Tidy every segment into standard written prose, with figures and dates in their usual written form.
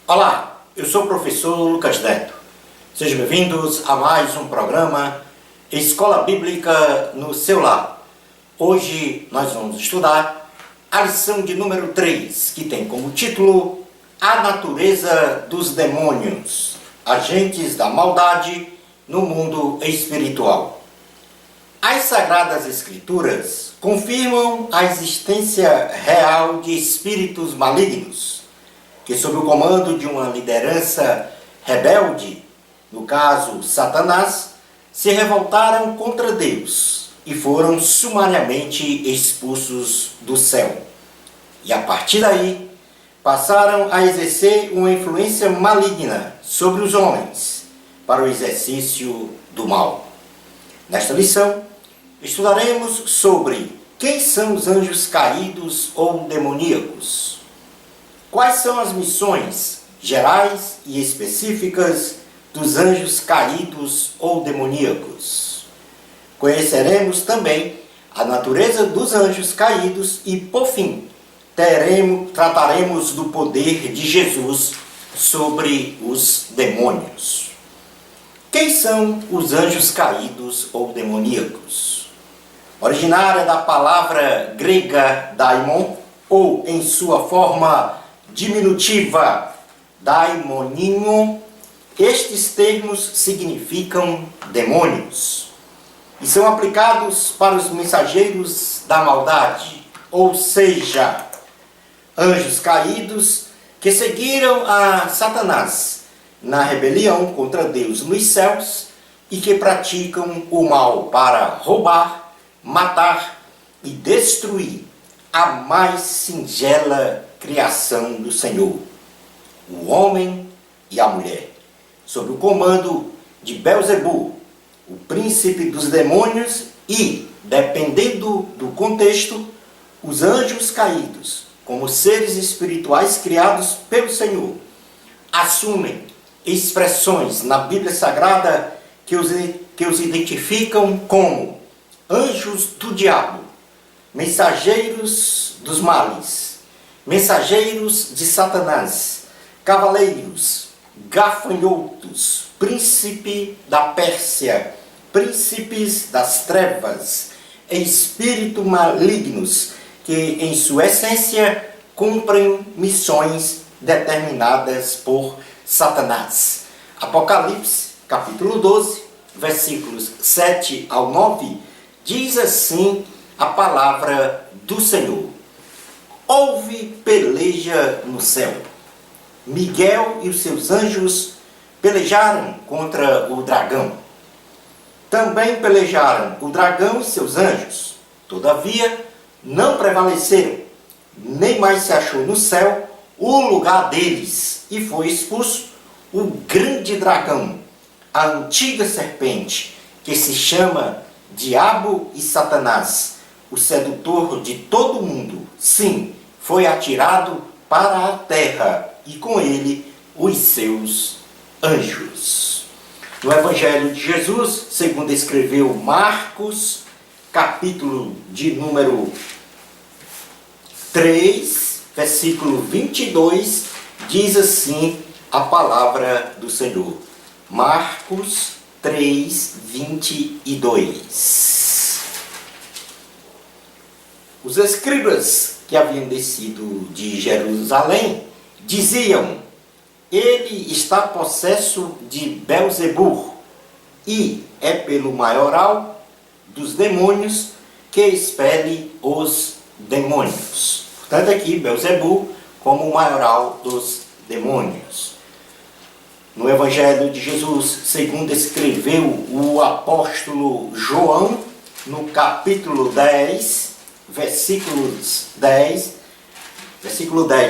Olá, eu sou o professor Lucas Neto. Sejam bem-vindos a mais um programa Escola Bíblica no seu lar. Hoje nós vamos estudar a lição de número 3, que tem como título A Natureza dos Demônios, Agentes da Maldade no Mundo Espiritual. As Sagradas Escrituras confirmam a existência real de espíritos malignos, que sob o comando de uma liderança rebelde, no caso Satanás, se revoltaram contra Deus e foram sumariamente expulsos do céu. E a partir daí, passaram a exercer uma influência maligna sobre os homens para o exercício do mal. Nesta lição, estudaremos sobre quem são os anjos caídos ou demoníacos. Quais são as missões gerais e específicas dos anjos caídos ou demoníacos? Conheceremos também a natureza dos anjos caídos e, por fim, trataremos do poder de Jesus sobre os demônios. Quem são os anjos caídos ou demoníacos? Originária da palavra grega daimon, ou em sua forma diminutiva, daimoninho, estes termos significam demônios e são aplicados para os mensageiros da maldade, ou seja, anjos caídos que seguiram a Satanás na rebelião contra Deus nos céus e que praticam o mal para roubar, matar e destruir a mais singela criação do Senhor, o homem e a mulher, sob o comando de Belzebu, o príncipe dos demônios, e, dependendo do contexto, os anjos caídos, como seres espirituais criados pelo Senhor, assumem expressões na Bíblia Sagrada que os identificam como anjos do diabo, mensageiros dos males, mensageiros de Satanás, cavaleiros, gafanhotos, príncipe da Pérsia, príncipes das trevas, espíritos malignos que, em sua essência, cumprem missões determinadas por Satanás. Apocalipse, capítulo 12, versículos 7 ao 9, diz assim a palavra do Senhor: houve peleja no céu. Miguel e os seus anjos pelejaram contra o dragão. Também pelejaram o dragão e seus anjos. Todavia, não prevaleceram, nem mais se achou no céu o lugar deles, e foi expulso o grande dragão, a antiga serpente, que se chama Diabo e Satanás, o sedutor de todo mundo. Sim, foi atirado para a terra, e com ele os seus anjos. No Evangelho de Jesus, segundo escreveu Marcos, capítulo de número 3, versículo 22, diz assim a palavra do Senhor. Marcos 3, 22. Os escribas que haviam descido de Jerusalém diziam: ele está possesso de Belzebu, e é pelo maioral dos demônios que expele os demônios. Portanto, aqui Belzebu como o maioral dos demônios. No Evangelho de Jesus, segundo escreveu o apóstolo João, no capítulo 10, versículo 10,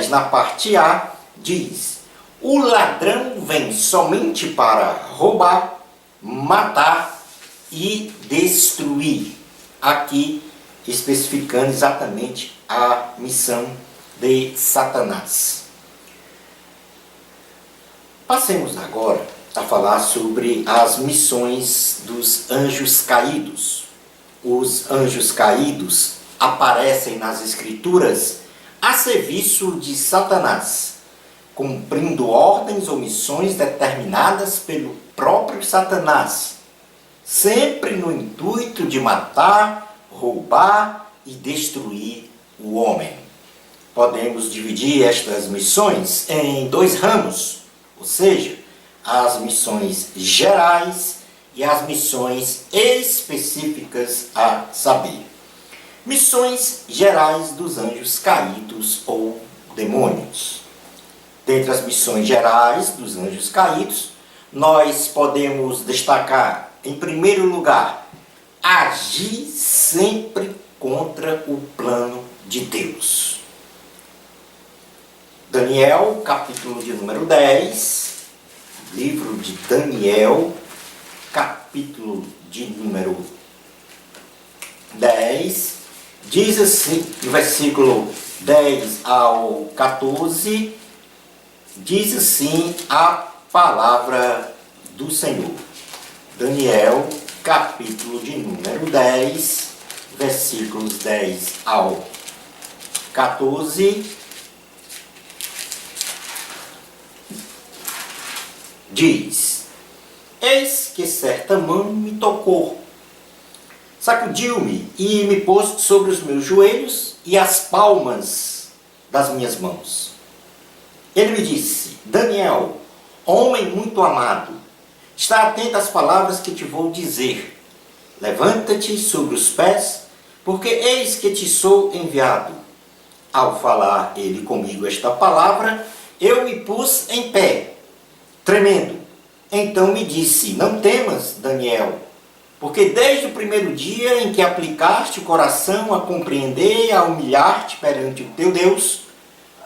na parte A, diz: o ladrão vem somente para roubar, matar e destruir. Aqui especificando exatamente a missão de Satanás. Passemos agora a falar sobre as missões dos anjos caídos. Os anjos caídos aparecem nas Escrituras a serviço de Satanás, cumprindo ordens ou missões determinadas pelo próprio Satanás, sempre no intuito de matar, roubar e destruir o homem. Podemos dividir estas missões em dois ramos, ou seja, as missões gerais e as missões específicas a saber. Missões gerais dos anjos caídos ou demônios. Dentre as missões gerais dos anjos caídos, nós podemos destacar, em primeiro lugar, agir sempre contra o plano de Deus. Daniel, capítulo de número 10, livro de Daniel, capítulo de número 10, diz assim, no versículo 10 ao 14, diz assim a palavra do Senhor. Daniel, capítulo de número 10, versículos 10 ao 14, diz: Eis que certa mão me tocou, sacudiu-me e me pôs sobre os meus joelhos e as palmas das minhas mãos. Ele me disse: Daniel, homem muito amado, está atento às palavras que te vou dizer. Levanta-te sobre os pés, porque eis que te sou enviado. Ao falar ele comigo esta palavra, eu me pus em pé, tremendo. Então me disse: Não temas, Daniel, porque desde o primeiro dia em que aplicaste o coração a compreender e a humilhar-te perante o teu Deus,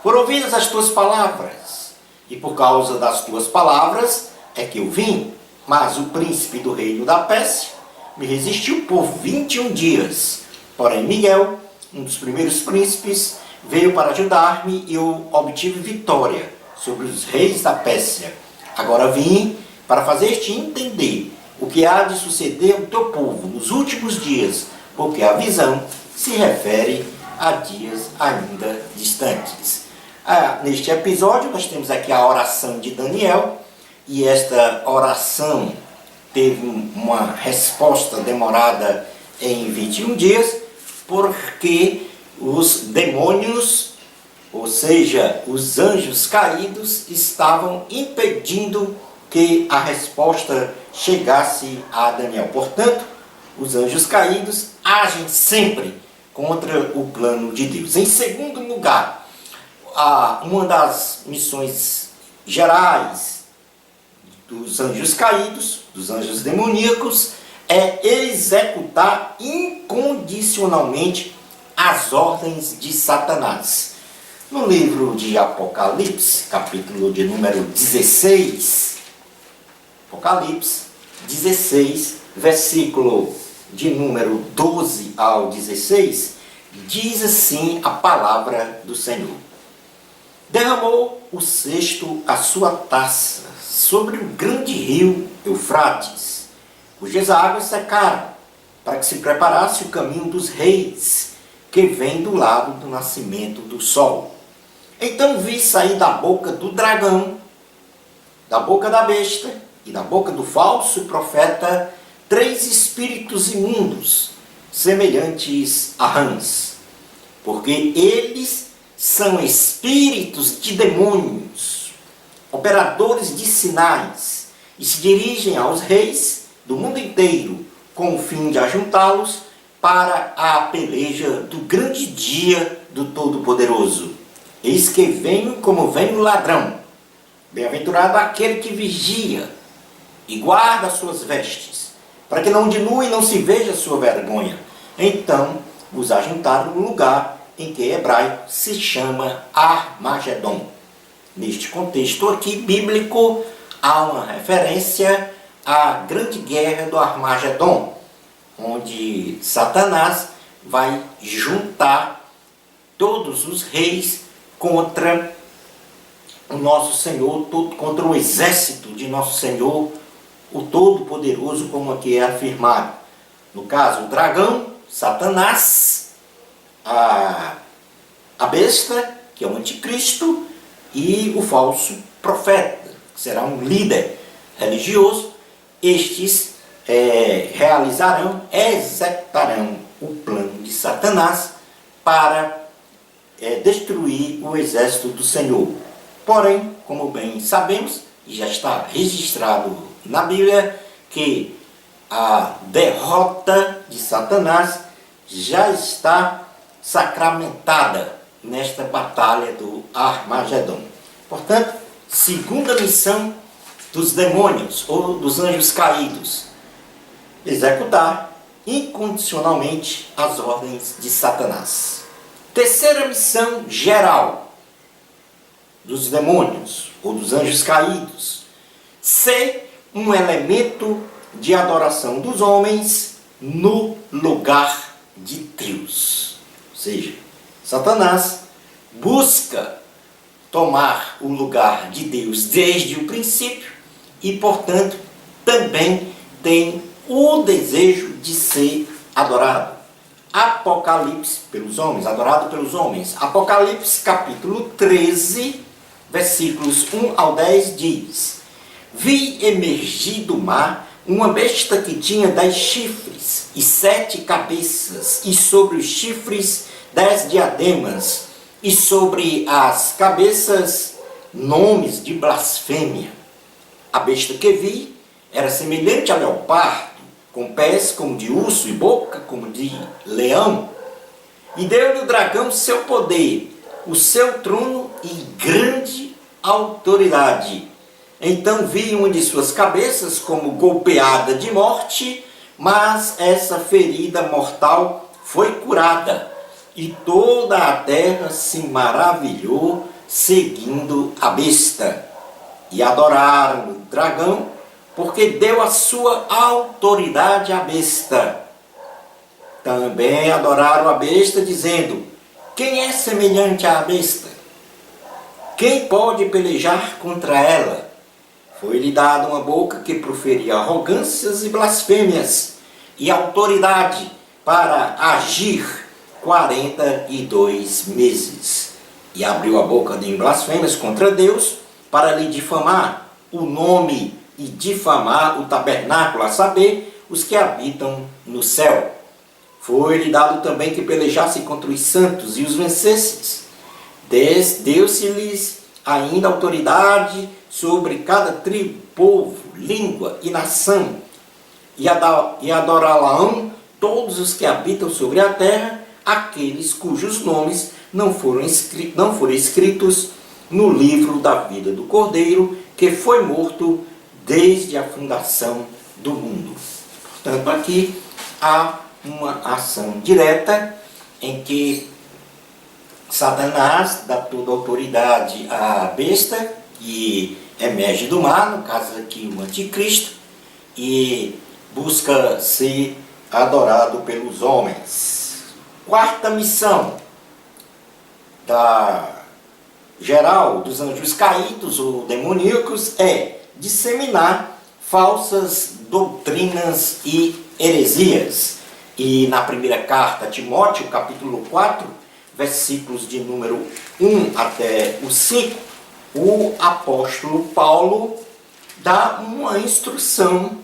foram ouvidas as tuas palavras, e por causa das tuas palavras é que eu vim. Mas o príncipe do reino da Pérsia me resistiu por 21 dias. Porém Miguel, um dos primeiros príncipes, veio para ajudar-me e eu obtive vitória sobre os reis da Pérsia. Agora vim para fazer-te entender o que há de suceder ao teu povo nos últimos dias, porque a visão se refere a dias ainda distantes. Neste episódio nós temos aqui a oração de Daniel, e esta oração teve uma resposta demorada em 21 dias, porque os demônios, ou seja, os anjos caídos, estavam impedindo que a resposta chegasse a Daniel. Portanto, os anjos caídos agem sempre contra o plano de Deus. Em segundo lugar, uma das missões gerais dos anjos caídos, dos anjos demoníacos, é executar incondicionalmente as ordens de Satanás. No livro de Apocalipse, capítulo de número 16, Apocalipse 16, versículo de número 12 ao 16, diz assim a palavra do Senhor: Derramou o sexto a sua taça sobre o grande rio Eufrates, cujas águas secaram, para que se preparasse o caminho dos reis, que vem do lado do nascimento do sol. Então vi sair da boca do dragão, da boca da besta e da boca do falso profeta 3 espíritos imundos, semelhantes a rãs, porque eles são espíritos de demônios, operadores de sinais, e se dirigem aos reis do mundo inteiro com o fim de ajuntá-los para a peleja do grande dia do Todo-Poderoso. Eis que venho como vem o ladrão. Bem-aventurado aquele que vigia e guarda as suas vestes, para que não diminua e não se veja a sua vergonha. Então os ajuntaram no lugar em que em hebraico se chama Armagedon. Neste contexto aqui bíblico, há uma referência à grande guerra do Armagedon, onde Satanás vai juntar todos os reis contra o nosso Senhor, contra o exército de nosso Senhor, o Todo-Poderoso, como aqui é afirmado. No caso, o dragão, Satanás, a besta, que é o anticristo, e o falso profeta, que será um líder religioso. Estes executarão o plano de Satanás para destruir o exército do Senhor. Porém, como bem sabemos, e já está registrado na Bíblia, que a derrota de Satanás já está sacramentada nesta batalha do Armagedon. Portanto, segunda missão dos demônios ou dos anjos caídos: executar incondicionalmente as ordens de Satanás. Terceira missão geral dos demônios ou dos anjos caídos: ser um elemento de adoração dos homens no lugar de Deus. Ou seja, Satanás busca tomar o lugar de Deus desde o princípio e, portanto, também tem o desejo de ser adorado. Apocalipse pelos homens, adorado pelos homens. Apocalipse capítulo 13, versículos 1 ao 10 diz: Vi emergir do mar uma besta que tinha 10 chifres e 7 cabeças, e sobre os chifres 10 diademas, e sobre as cabeças nomes de blasfêmia. A besta que vi era semelhante a leopardo, com pés como de urso e boca como de leão. E deu-lhe o dragão seu poder, o seu trono e grande autoridade. Então vi uma de suas cabeças como golpeada de morte, mas essa ferida mortal foi curada, e toda a terra se maravilhou seguindo a besta. E adoraram o dragão, porque deu a sua autoridade à besta. Também adoraram a besta, dizendo: quem é semelhante à besta? Quem pode pelejar contra ela? Foi-lhe dada uma boca que proferia arrogâncias e blasfêmias, e autoridade para agir 42 meses. E abriu a boca em blasfêmias contra Deus, para lhe difamar o nome e difamar o tabernáculo, a saber, os que habitam no céu. Foi-lhe dado também que pelejasse contra os santos e os vencesses. Deu-se-lhes ainda autoridade sobre cada tribo, povo, língua e nação, e adorá-la-ão todos os que habitam sobre a terra, aqueles cujos nomes não foram escritos no livro da vida do Cordeiro, que foi morto desde a fundação do mundo. Portanto, aqui há uma ação direta em que Satanás dá toda a autoridade à besta, que emerge do mar, no caso aqui o anticristo, e busca ser adorado pelos homens. Quarta missão geral dos anjos caídos ou demoníacos é disseminar falsas doutrinas e heresias. E na primeira carta a Timóteo, capítulo 4, versículos de número 1 até o 5, o apóstolo Paulo dá uma instrução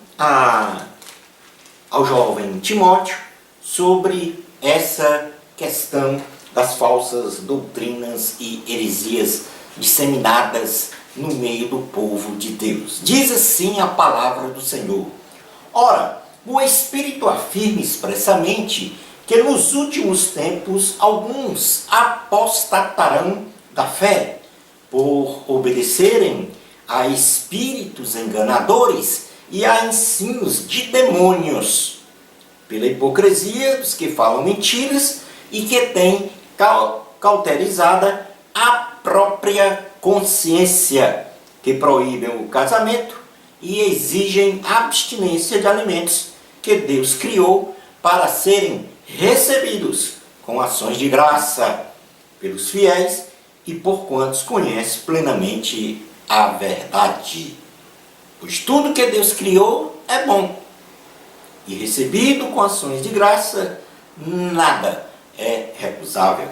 ao jovem Timóteo sobre essa questão das falsas doutrinas e heresias disseminadas no meio do povo de Deus. Diz assim a palavra do Senhor: Ora, o Espírito afirma expressamente que nos últimos tempos alguns apostatarão da fé, por obedecerem a espíritos enganadores e a ensinos de demônios, pela hipocrisia dos que falam mentiras e que têm cauterizada a própria consciência, que proíbem o casamento e exigem abstinência de alimentos que Deus criou para serem recebidos com ações de graça pelos fiéis e por quantos conhecem plenamente a verdade. Pois tudo que Deus criou é bom, e recebido com ações de graça, nada é recusável,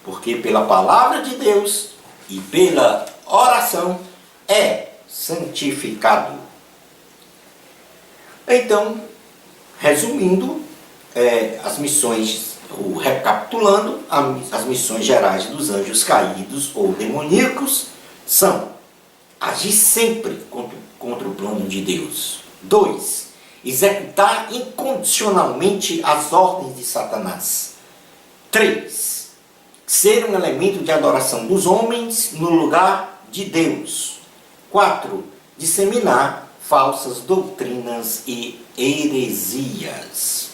porque pela palavra de Deus e pela oração é santificado. Então, resumindo, as missões, ou recapitulando, as missões gerais dos anjos caídos ou demoníacos são agir sempre contra o plano de Deus. 2. Executar incondicionalmente as ordens de Satanás. 3. Ser um elemento de adoração dos homens no lugar de Deus. 4. Disseminar falsas doutrinas e heresias.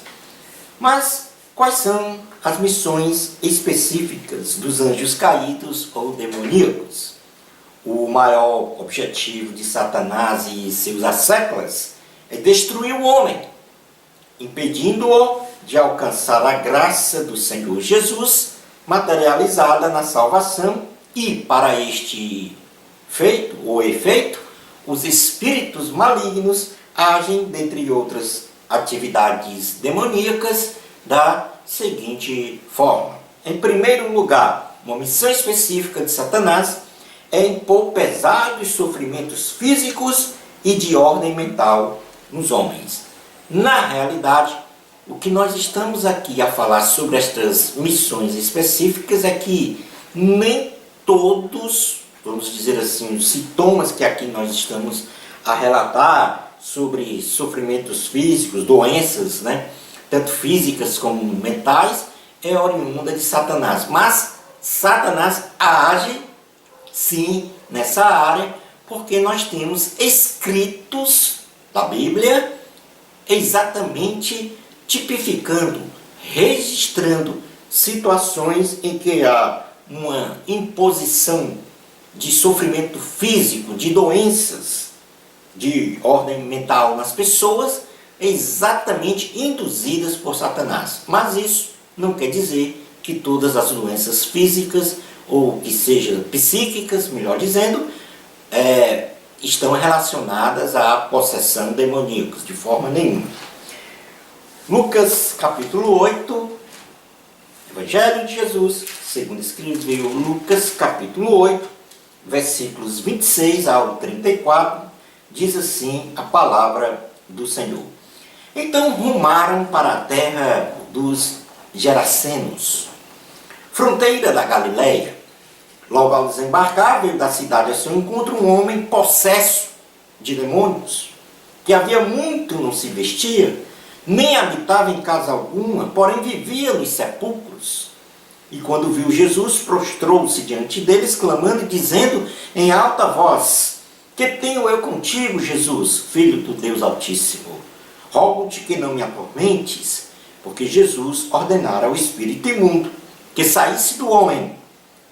Mas quais são as missões específicas dos anjos caídos ou demoníacos? O maior objetivo de Satanás e seus asseclas é destruir o homem, impedindo-o de alcançar a graça do Senhor Jesus, materializada na salvação, e para este feito ou efeito, os espíritos malignos agem, dentre outras atividades demoníacas, da seguinte forma. Em primeiro lugar, uma missão específica de Satanás é impor pesados sofrimentos físicos e de ordem mental nos homens. Na realidade, o que nós estamos aqui a falar sobre estas missões específicas é que nem todos, vamos dizer assim, os sintomas que aqui nós estamos a relatar sobre sofrimentos físicos, doenças, tanto físicas como mentais, é oriunda de Satanás. Mas Satanás age, sim, nessa área, porque nós temos escritos da Bíblia exatamente tipificando, registrando situações em que há uma imposição de sofrimento físico, de doenças de ordem mental nas pessoas, exatamente induzidas por Satanás. Mas isso não quer dizer que todas as doenças físicas, ou que sejam psíquicas, melhor dizendo, estão relacionadas à possessão demoníaca, de forma nenhuma. Lucas capítulo 8, Evangelho de Jesus, segundo escreveu Lucas capítulo 8, versículos 26 ao 34, diz assim a palavra do Senhor. Então rumaram para a terra dos Gerasenos, fronteira da Galileia. Logo ao desembarcar, veio da cidade a seu encontro um homem possesso de demônios, que havia muito não se vestia, nem habitava em casa alguma, porém vivia nos sepulcros. E quando viu Jesus, prostrou-se diante dele, exclamando e dizendo em alta voz: Que tenho eu contigo, Jesus, Filho do Deus Altíssimo? Rogo-te que não me atormentes, porque Jesus ordenara ao espírito imundo que saísse do homem.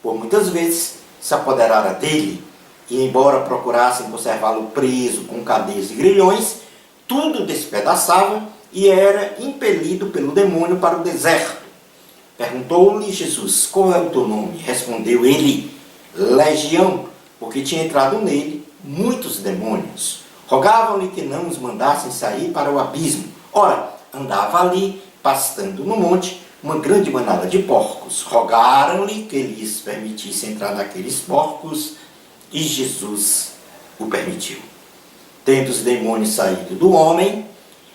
Por muitas vezes se apoderara dele, e embora procurassem conservá-lo preso com cadeias e grilhões, tudo despedaçava e era impelido pelo demônio para o deserto. Perguntou-lhe Jesus: Qual é o teu nome? Respondeu ele: Legião, porque tinha entrado nele muitos demônios. Rogavam-lhe que não os mandassem sair para o abismo. Ora, andava ali, pastando no monte, uma grande manada de porcos. Rogaram-lhe que lhes permitisse entrar naqueles porcos, e Jesus o permitiu. Tendo os demônios saído do homem,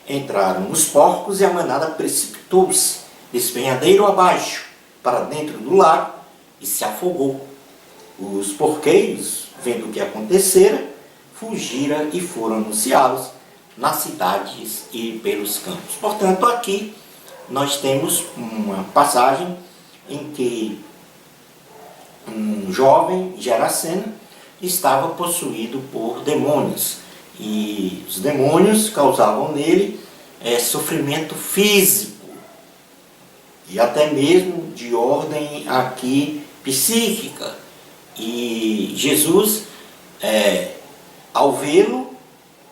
entraram nos porcos, e a manada precipitou-se, despenhadeiro abaixo, para dentro do lago, e se afogou. Os porqueiros, vendo o que acontecera, fugiram e foram anunciá-los nas cidades e pelos campos. Portanto, aqui nós temos uma passagem em que um jovem geraseno estava possuído por demônios, e os demônios causavam nele sofrimento físico e até mesmo de ordem aqui psíquica. E Jesus, ao vê-lo,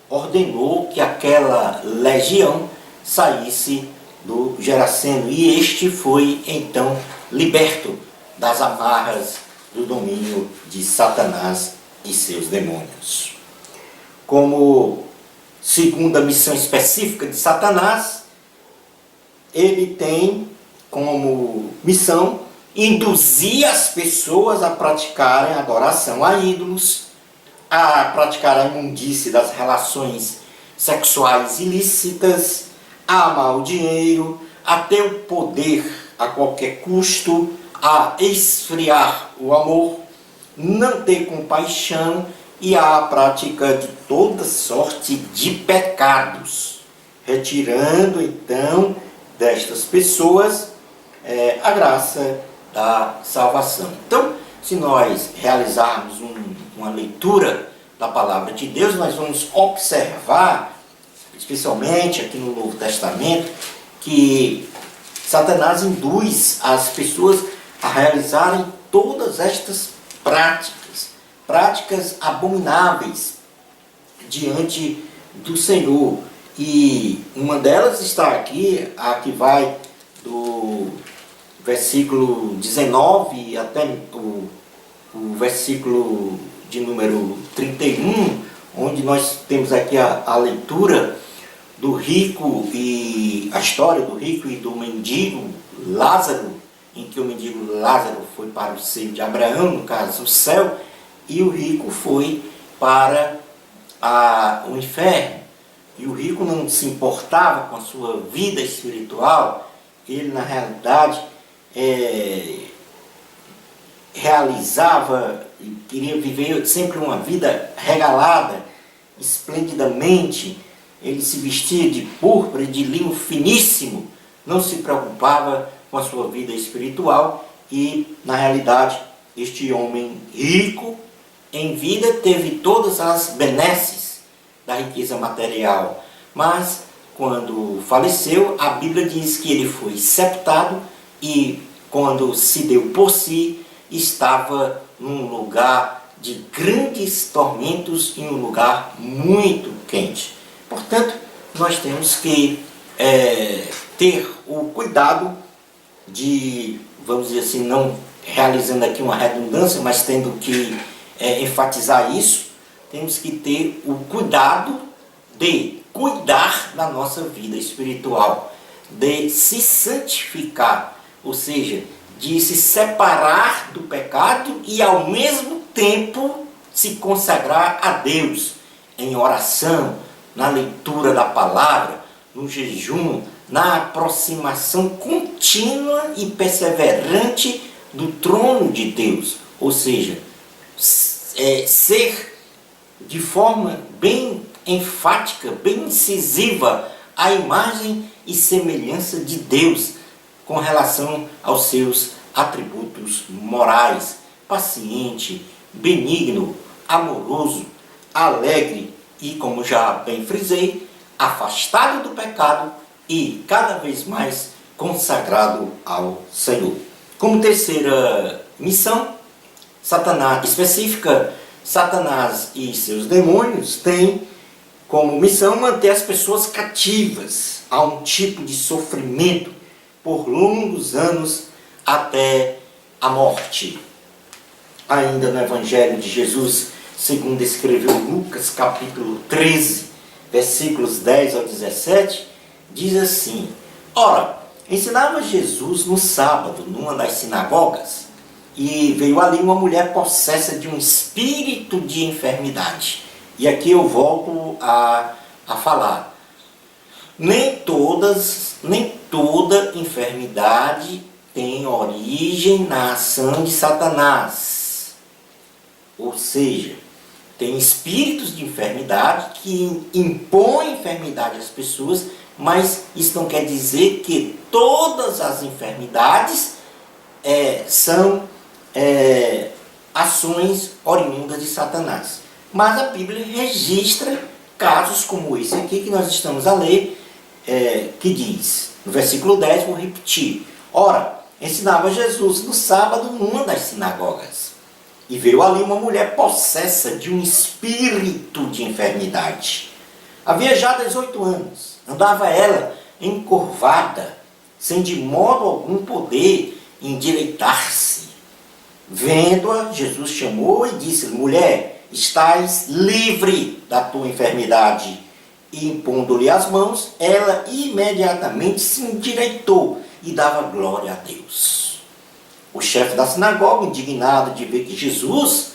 ordenou que aquela legião saísse do Geraseno, e este foi então liberto das amarras do domínio de Satanás e seus demônios. Como segunda missão específica de Satanás, ele tem como missão induzia as pessoas a praticarem adoração a ídolos, a praticar a imundície das relações sexuais ilícitas, a amar o dinheiro, a ter o poder a qualquer custo, a esfriar o amor, não ter compaixão e a prática de toda sorte de pecados, retirando então destas pessoas a graça da salvação. Então, se nós realizarmos uma leitura da palavra de Deus, nós vamos observar, especialmente aqui no Novo Testamento, que Satanás induz as pessoas a realizarem todas estas práticas abomináveis diante do Senhor. E uma delas está aqui, a que vai do versículo 19 até o versículo de número 31, onde nós temos aqui a leitura do rico e a história do rico e do mendigo Lázaro, em que o mendigo Lázaro foi para o seio de Abraão, no caso o céu, e o rico foi para o inferno. E o rico não se importava com a sua vida espiritual, ele na realidade realizava e queria viver sempre uma vida regalada, esplendidamente. Ele se vestia de púrpura e de linho finíssimo, não se preocupava com a sua vida espiritual e, na realidade, este homem rico em vida teve todas as benesses da riqueza material, mas quando faleceu, a Bíblia diz que ele foi sepultado e, quando se deu por si, estava num lugar de grandes tormentos, em um lugar muito quente. Portanto, nós temos que ter o cuidado de, vamos dizer assim, não realizando aqui uma redundância, mas tendo que enfatizar isso, temos que ter o cuidado de cuidar da nossa vida espiritual, de se santificar, ou seja, de se separar do pecado e ao mesmo tempo se consagrar a Deus em oração, na leitura da palavra, no jejum, na aproximação contínua e perseverante do trono de Deus. Ou seja, ser de forma bem enfática, bem incisiva, a imagem e semelhança de Deus com relação aos seus atributos morais: paciente, benigno, amoroso, alegre e, como já bem frisei, afastado do pecado e cada vez mais consagrado ao Senhor. Como terceira missão específica, Satanás e seus demônios têm como missão manter as pessoas cativas a um tipo de sofrimento por longos anos até a morte. Ainda no Evangelho de Jesus, segundo escreveu Lucas, capítulo 13, versículos 10 ao 17, diz assim: Ora, ensinava Jesus no sábado, numa das sinagogas, e veio ali uma mulher possessa de um espírito de enfermidade. E aqui eu volto a falar. Nem toda enfermidade tem origem na ação de Satanás. Ou seja, tem espíritos de enfermidade que impõem enfermidade às pessoas, mas isso não quer dizer que todas as enfermidades são ações oriundas de Satanás. Mas a Bíblia registra casos como esse aqui que nós estamos a ler, que diz, no versículo 10, vou repetir: Ora, ensinava Jesus no sábado numa das sinagogas, e veio ali uma mulher possessa de um espírito de enfermidade. Havia já 18 anos, andava ela encurvada, sem de modo algum poder endireitar-se. Vendo-a, Jesus chamou e disse: Mulher, estás livre da tua enfermidade. E impondo-lhe as mãos, ela imediatamente se endireitou e dava glória a Deus. O chefe da sinagoga, indignado de ver que Jesus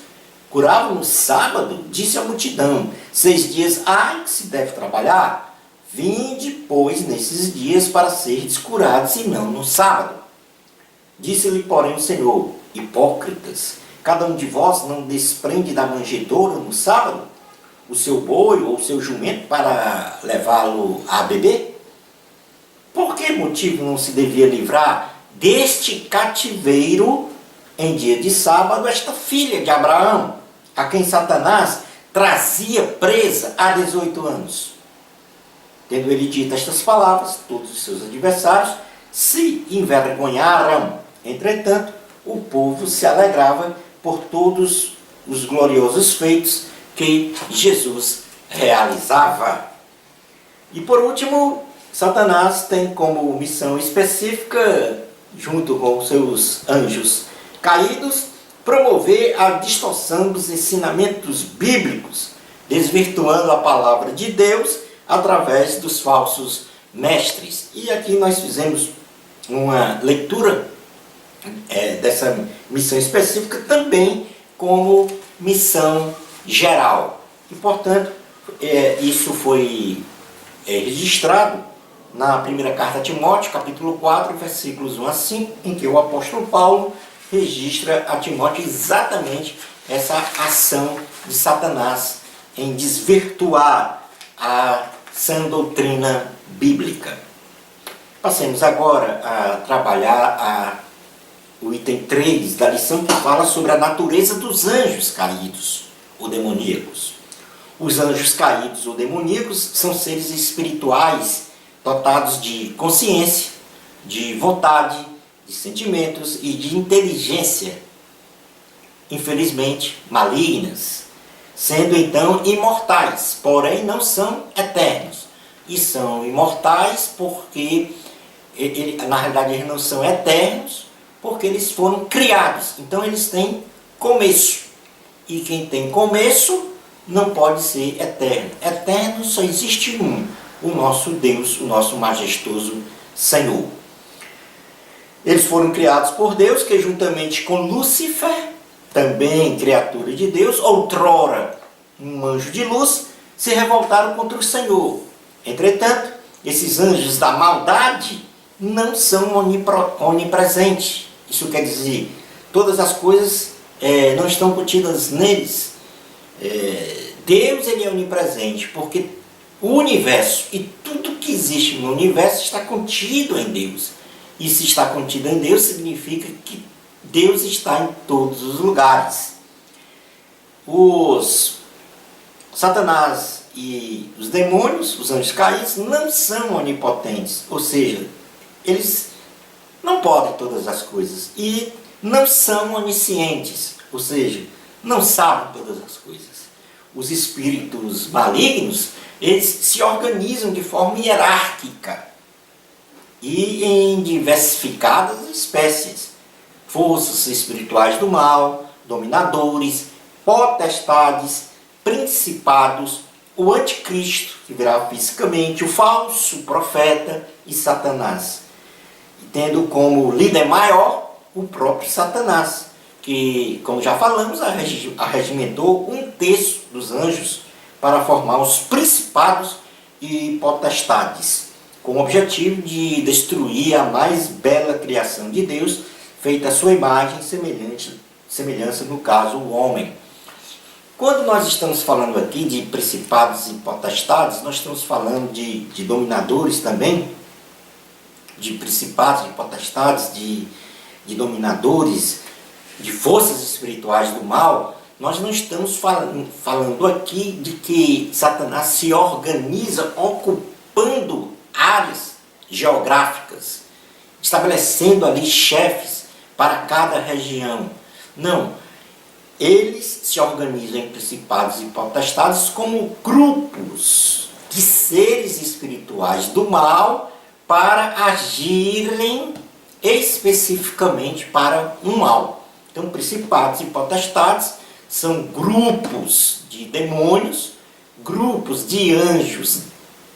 curava no sábado, disse à multidão: 6 dias há que se deve trabalhar, vinde, pois, nesses dias para seres curados, e não no sábado. Disse-lhe, porém, o Senhor: hipócritas, cada um de vós não desprende da manjedoura no sábado o seu boi ou o seu jumento para levá-lo a beber? Por que motivo não se devia livrar deste cativeiro em dia de sábado esta filha de Abraão, a quem Satanás trazia presa há 18 anos? Tendo ele dito estas palavras, todos os seus adversários se envergonharam. Entretanto, o povo se alegrava por todos os gloriosos feitos que Jesus realizava. E por último, Satanás tem como missão específica, junto com seus anjos caídos, promover a distorção dos ensinamentos bíblicos, desvirtuando a palavra de Deus através dos falsos mestres. E aqui nós fizemos uma leitura dessa missão específica também como missão geral. E, portanto, isso foi registrado na primeira carta a Timóteo, capítulo 4, versículos 1 a 5, em que o apóstolo Paulo registra a Timóteo exatamente essa ação de Satanás em desvirtuar a sã doutrina bíblica. Passemos agora a trabalhar o item 3 da lição, que fala sobre a natureza dos anjos caídos ou demoníacos. Os anjos caídos ou demoníacos são seres espirituais dotados de consciência, de vontade, de sentimentos e de inteligência, infelizmente malignas, sendo então imortais, porém não são eternos. E são imortais porque, na realidade, eles não são eternos, porque eles foram criados. Então eles têm começo. E quem tem começo não pode ser eterno. Eterno só existe um, o nosso Deus, o nosso majestoso Senhor. Eles foram criados por Deus, que juntamente com Lúcifer, também criatura de Deus, outrora um anjo de luz, se revoltaram contra o Senhor. Entretanto, esses anjos da maldade não são onipresentes. Isso quer dizer, todas as coisas não estão contidas neles. Deus, ele é onipresente, porque o universo e tudo que existe no universo está contido em Deus. E se está contido em Deus, significa que Deus está em todos os lugares. Satanás e os demônios, os anjos caídos, não são onipotentes. Ou seja, eles não podem todas as coisas. E não são oniscientes. Ou seja, não sabem todas as coisas. Os espíritos malignos, eles se organizam de forma hierárquica e em diversificadas espécies. Forças espirituais do mal, dominadores, potestades, principados, o anticristo, que virá fisicamente, o falso profeta e Satanás. Tendo como líder maior o próprio Satanás, que, como já falamos, arregimentou 1/3 dos anjos para formar os principados e potestades, com o objetivo de destruir a mais bela criação de Deus, feita à sua imagem e semelhança, no caso, o homem. Quando nós estamos falando aqui de principados e potestades, nós estamos falando de dominadores também, de principados, de potestades, de dominadores, de forças espirituais do mal. Nós não estamos falando aqui de que Satanás se organiza ocupando áreas geográficas, estabelecendo ali chefes para cada região. Não. Eles se organizam em principados e potestades como grupos de seres espirituais do mal para agirem especificamente para um mal. Então, principados e potestades são grupos de demônios, grupos de anjos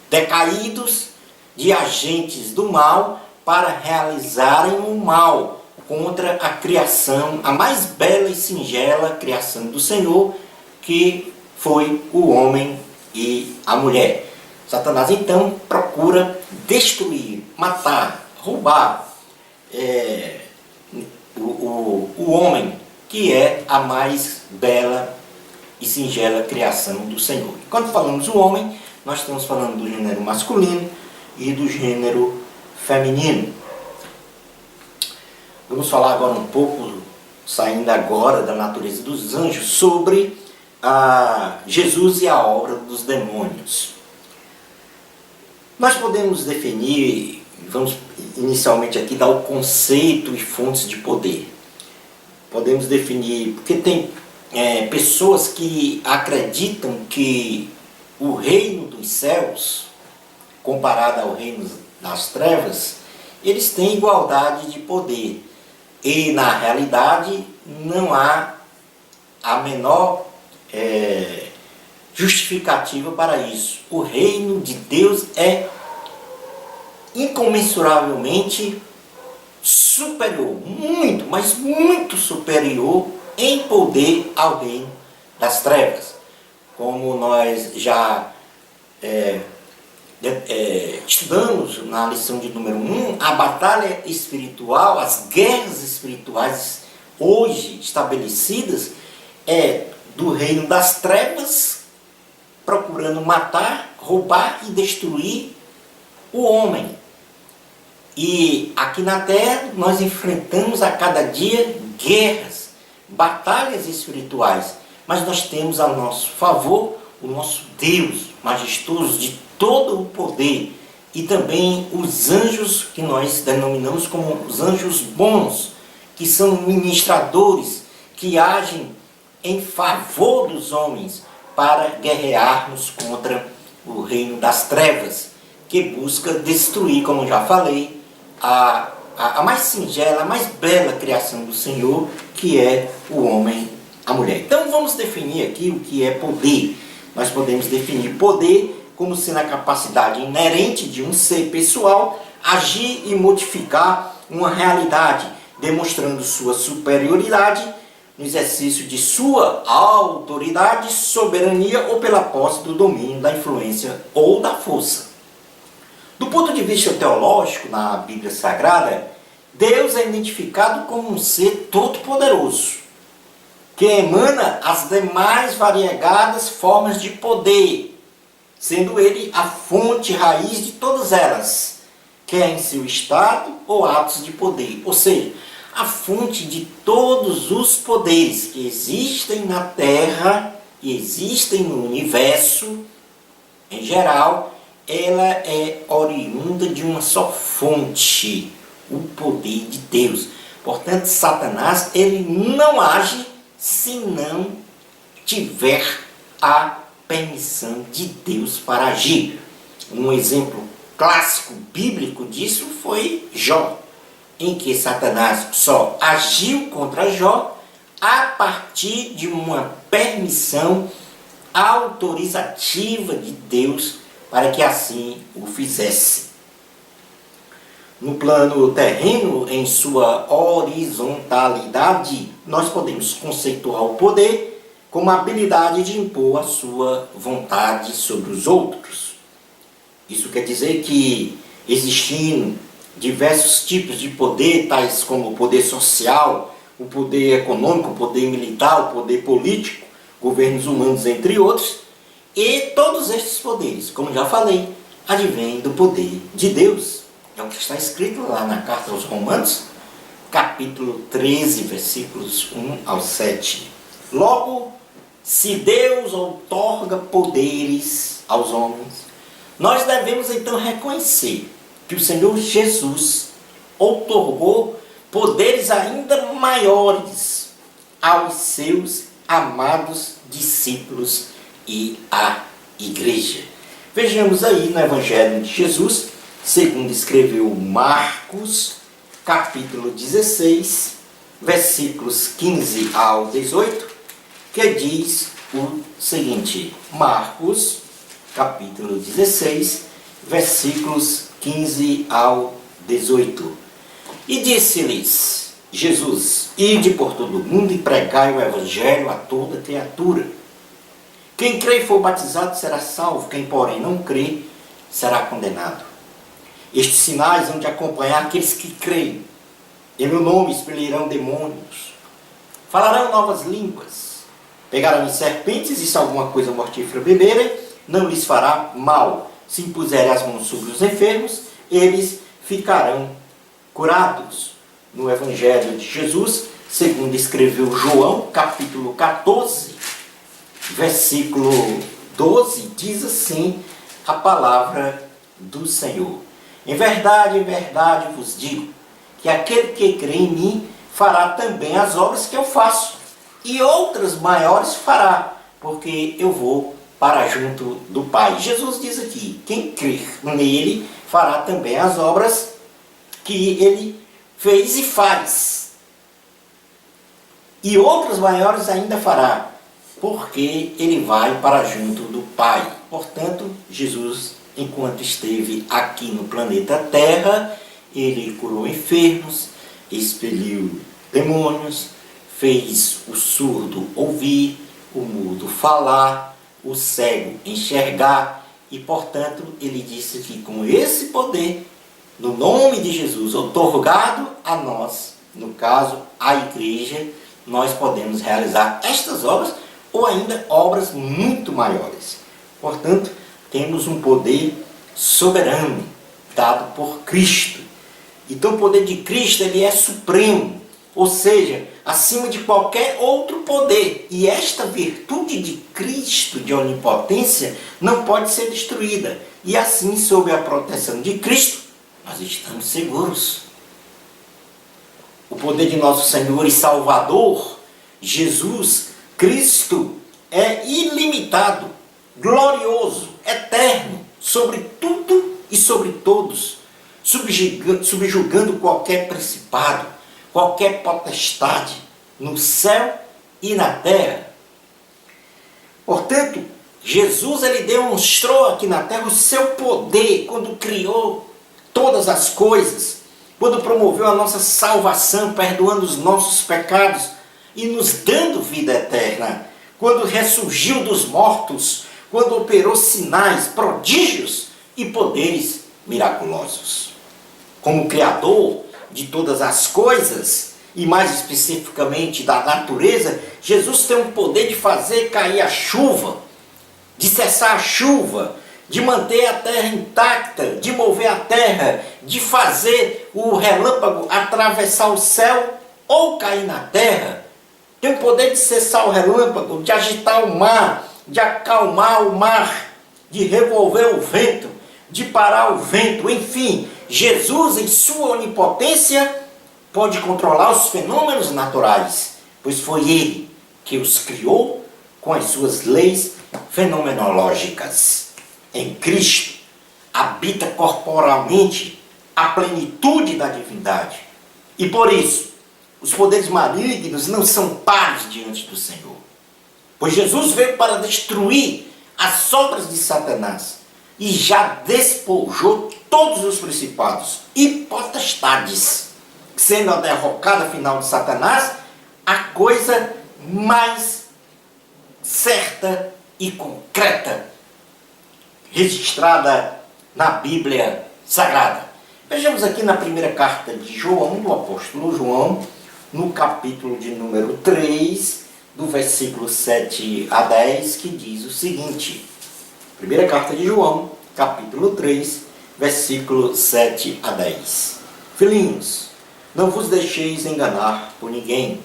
decaídos, de agentes do mal, para realizarem o mal, contra a criação, a mais bela e singela criação do Senhor, que foi o homem e a mulher. Satanás então procura destruir, matar, roubar o homem, que é a mais bela e singela criação do Senhor. Quando falamos o homem, nós estamos falando do gênero masculino e do gênero feminino. Vamos falar agora um pouco, saindo agora da natureza dos anjos, sobre Jesus e a obra dos demônios. Nós podemos definir, vamos inicialmente aqui dar o conceito e fontes de poder. Podemos definir, porque tem pessoas que acreditam que o reino dos céus, comparado ao reino das trevas, eles têm igualdade de poder. E na realidade não há a menor justificativa para isso. O reino de Deus é incomensuravelmente superior, muito, mas muito superior em poder ao reino das trevas. Como nós já estudamos na lição de número 1, a batalha espiritual, as guerras espirituais hoje estabelecidas é do reino das trevas, procurando matar, roubar e destruir o homem. E aqui na terra nós enfrentamos a cada dia guerras, batalhas espirituais, mas nós temos a nosso favor o nosso Deus majestoso de todo o poder, e também os anjos que nós denominamos como os anjos bons, que são ministradores, que agem em favor dos homens para guerrearmos contra o reino das trevas, que busca destruir, como já falei, a mais singela, a mais bela criação do Senhor, que é o homem, a mulher. Então vamos definir aqui o que é poder. Nós podemos definir poder como sendo a capacidade inerente de um ser pessoal agir e modificar uma realidade, demonstrando sua superioridade no exercício de sua autoridade, soberania ou pela posse do domínio, da influência ou da força. Do ponto de vista teológico, na Bíblia Sagrada, Deus é identificado como um ser todo-poderoso, que emana as demais variegadas formas de poder, sendo ele a fonte raiz de todas elas, quer em seu estado ou atos de poder. Ou seja, a fonte de todos os poderes que existem na Terra e existem no universo, em geral, ela é oriunda de uma só fonte, o poder de Deus. Portanto, Satanás, ele não age se não tiver a permissão de Deus para agir. Um exemplo clássico bíblico disso foi Jó, em que Satanás só agiu contra Jó a partir de uma permissão autorizativa de Deus para que assim o fizesse. No plano terreno, em sua horizontalidade, nós podemos conceituar o poder como a habilidade de impor a sua vontade sobre os outros. Isso quer dizer que, existindo diversos tipos de poder, tais como o poder social, o poder econômico, o poder militar, o poder político, governos humanos, entre outros, e todos estes poderes, como já falei, advêm do poder de Deus. É o que está escrito lá na carta aos Romanos, capítulo 13, versículos 1 ao 7. Logo, se Deus outorga poderes aos homens, nós devemos então reconhecer que o Senhor Jesus outorgou poderes ainda maiores aos seus amados discípulos e à igreja. Vejamos aí no Evangelho de Jesus, segundo escreveu Marcos, capítulo 16, versículos 15 ao 18, que diz o seguinte: Marcos, capítulo 16, versículos 15 ao 18. E disse-lhes: Jesus, ide por todo o mundo e pregai o evangelho a toda criatura. Quem crê e for batizado será salvo, quem porém não crê será condenado. Estes sinais hão de acompanhar aqueles que creem. Em meu nome expelirão demônios, falarão novas línguas, pegarão em serpentes, e se alguma coisa mortífera beberem, não lhes fará mal. Se impuserem as mãos sobre os enfermos, eles ficarão curados. No Evangelho de Jesus, segundo escreveu João, capítulo 14, versículo 12, diz assim a palavra do Senhor. Em verdade vos digo, que aquele que crê em mim fará também as obras que eu faço, e outras maiores fará, porque eu vou para junto do Pai. Jesus diz aqui, quem crer nele fará também as obras que ele fez e faz, e outras maiores ainda fará, porque ele vai para junto do Pai. Portanto, Jesus, enquanto esteve aqui no planeta Terra, ele curou enfermos, expeliu demônios, fez o surdo ouvir, o mudo falar, o cego enxergar, e portanto ele disse que com esse poder, no nome de Jesus, outorgado a nós, no caso a igreja, nós podemos realizar estas obras ou ainda obras muito maiores. Portanto, temos um poder soberano dado por Cristo. Então o poder de Cristo ele é supremo, ou seja, acima de qualquer outro poder. E esta virtude de Cristo, de onipotência, não pode ser destruída. E assim, sob a proteção de Cristo, nós estamos seguros. O poder de nosso Senhor e Salvador, Jesus Cristo, é ilimitado, glorioso, eterno, sobre tudo e sobre todos, subjugando qualquer principado, qualquer potestade, no céu e na terra. Portanto, Jesus ele demonstrou aqui na terra o seu poder quando criou todas as coisas, quando promoveu a nossa salvação, perdoando os nossos pecados e nos dando vida eterna, quando ressurgiu dos mortos, quando operou sinais, prodígios e poderes miraculosos. Como Criador de todas as coisas, e mais especificamente da natureza, Jesus tem o poder de fazer cair a chuva, de cessar a chuva, de manter a terra intacta, de mover a terra, de fazer o relâmpago atravessar o céu ou cair na terra. Tem o poder de cessar o relâmpago, de agitar o mar, de acalmar o mar, de revolver o vento, de parar o vento, enfim. Jesus, em sua onipotência, pode controlar os fenômenos naturais, pois foi Ele que os criou com as suas leis fenomenológicas. Em Cristo habita corporalmente a plenitude da divindade. E por isso, os poderes malignos não são pares diante do Senhor. Pois Jesus veio para destruir as obras de Satanás e já despojou todos os principados e potestades, sendo a derrocada final de Satanás a coisa mais certa e concreta registrada na Bíblia Sagrada. Vejamos aqui na primeira carta de João, do apóstolo João, no capítulo de número 3, do versículo 7 a 10, que diz o seguinte. Primeira carta de João, capítulo 3, versículo 7 a 10. Filhinhos, não vos deixeis enganar por ninguém.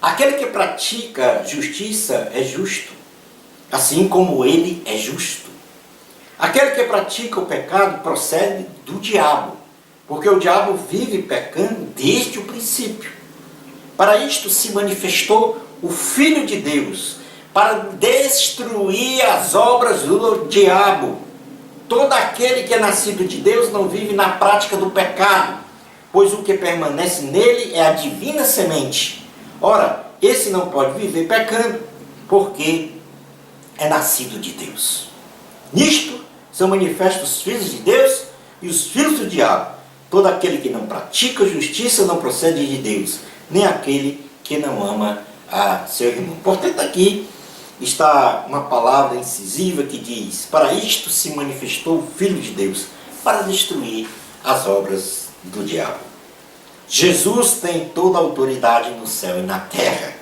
Aquele que pratica justiça é justo, assim como ele é justo. Aquele que pratica o pecado procede do diabo, porque o diabo vive pecando desde o princípio. Para isto se manifestou o Filho de Deus, para destruir as obras do diabo. Todo aquele que é nascido de Deus não vive na prática do pecado, pois o que permanece nele é a divina semente. Ora, esse não pode viver pecando, porque é nascido de Deus. Nisto são manifestos os filhos de Deus e os filhos do diabo. Todo aquele que não pratica justiça não procede de Deus, nem aquele que não ama a seu irmão. Portanto, aqui está uma palavra incisiva que diz: para isto se manifestou o Filho de Deus, para destruir as obras do diabo. Jesus tem toda a autoridade no céu e na terra.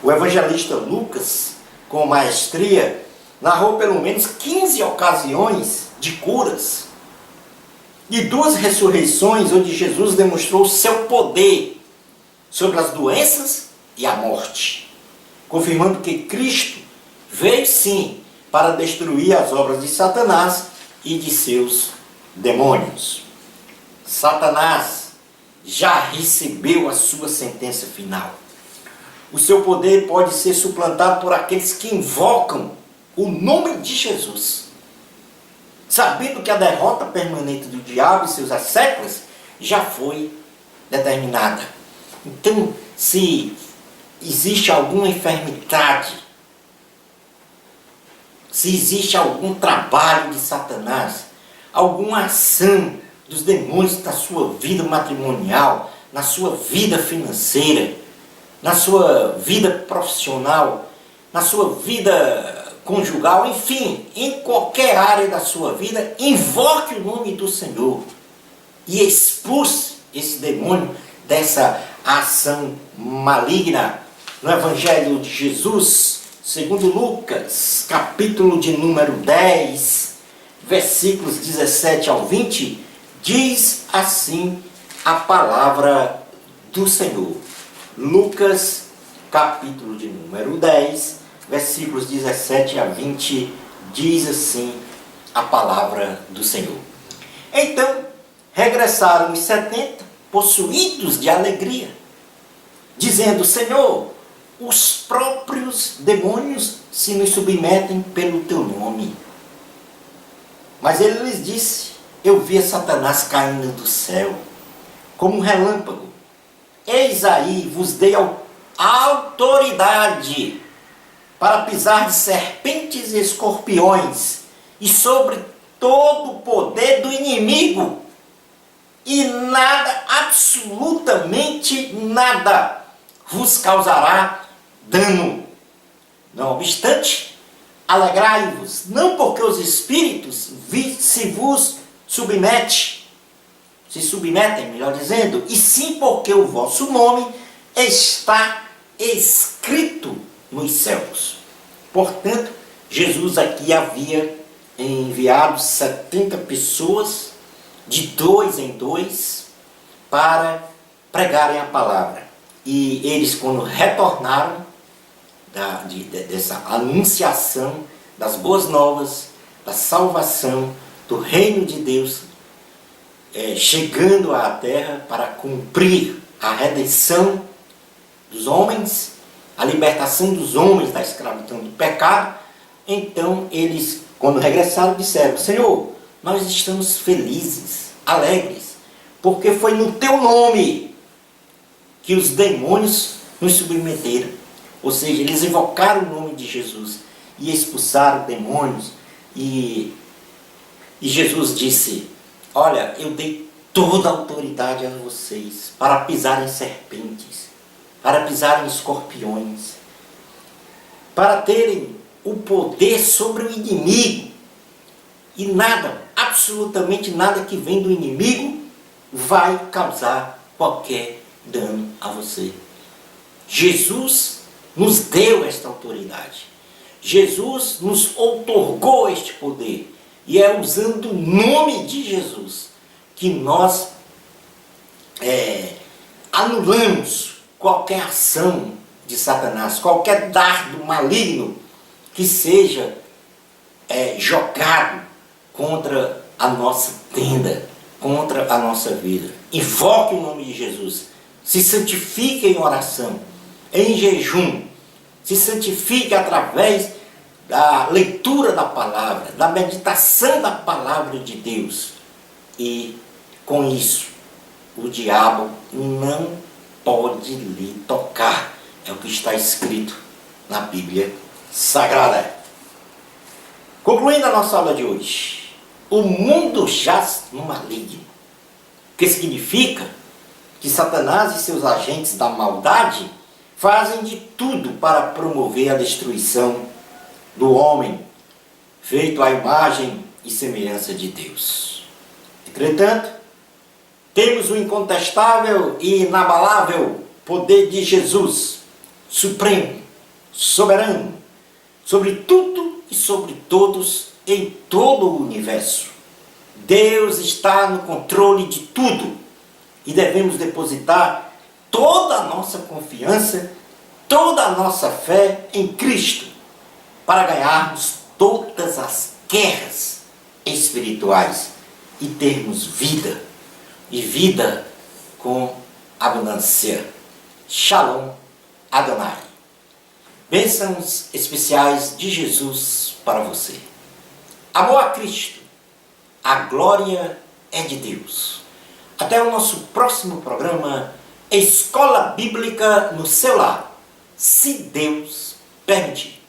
O evangelista Lucas, com maestria, narrou pelo menos 15 ocasiões de curas e 2 ressurreições onde Jesus demonstrou seu poder sobre as doenças e a morte, confirmando que Cristo veio sim para destruir as obras de Satanás e de seus demônios. Satanás já recebeu a sua sentença final. O seu poder pode ser suplantado por aqueles que invocam o nome de Jesus, sabendo que a derrota permanente do diabo e seus asséculos já foi determinada. Então, se existe alguma enfermidade, se existe algum trabalho de Satanás, alguma ação dos demônios na sua vida matrimonial, na sua vida financeira, na sua vida profissional, na sua vida conjugal, enfim, em qualquer área da sua vida, invoque o nome do Senhor e expulse esse demônio dessa ação maligna. No Evangelho de Jesus, segundo Lucas, capítulo de número 10, versículos 17 ao 20, diz assim a palavra do Senhor. Lucas, capítulo de número 10, versículos 17 a 20, diz assim a palavra do Senhor. Então, regressaram os 70, possuídos de alegria, dizendo: Senhor, os próprios demônios se nos submetem pelo teu nome. Mas ele lhes disse: eu vi Satanás caindo do céu, como um relâmpago. Eis aí, vos dei autoridade para pisar de serpentes e escorpiões, e sobre todo o poder do inimigo, e nada, absolutamente nada, vos causará dano. Não obstante, alegrai-vos, não porque os espíritos se vos se submetem, melhor dizendo, e sim porque o vosso nome está escrito nos céus. Portanto, Jesus aqui havia enviado 70 pessoas, de 2 em 2, para pregarem a palavra. E eles, quando retornaram dessa anunciação das boas novas, da salvação, do reino de Deus, chegando à terra para cumprir a redenção dos homens, a libertação dos homens da escravidão do pecado, então eles, quando regressaram, disseram: Senhor, nós estamos felizes, alegres, porque foi no teu nome que os demônios nos submeteram. Ou seja, eles invocaram o nome de Jesus e expulsaram demônios. E Jesus disse: olha, eu dei toda a autoridade a vocês para pisar em serpentes, para pisar em escorpiões, para terem o poder sobre o inimigo. E nada, absolutamente nada que vem do inimigo vai causar qualquer dano a você. Jesus nos deu esta autoridade. Jesus nos outorgou este poder. E é usando o nome de Jesus que nós anulamos qualquer ação de Satanás, qualquer dardo maligno que seja jogado contra a nossa tenda, contra a nossa vida. Invoque o nome de Jesus. Se santifique em oração, em jejum. Se santifique através da leitura da palavra, da meditação da palavra de Deus. E com isso, o diabo não pode lhe tocar. É o que está escrito na Bíblia Sagrada. Concluindo a nossa aula de hoje, o mundo jaz no maligno. que significa que Satanás e seus agentes da maldade fazem de tudo para promover a destruição do homem, feito à imagem e semelhança de Deus. Entretanto, temos o incontestável e inabalável poder de Jesus, supremo, soberano, sobre tudo e sobre todos em todo o universo. Deus está no controle de tudo e devemos depositar toda a nossa confiança, toda a nossa fé em Cristo para ganharmos todas as guerras espirituais e termos vida, e vida com abundância. Shalom Adonai. Bênçãos especiais de Jesus para você. Amor a Cristo. A glória é de Deus. Até o nosso próximo programa, Escola Bíblica no seu lar, se Deus permitir.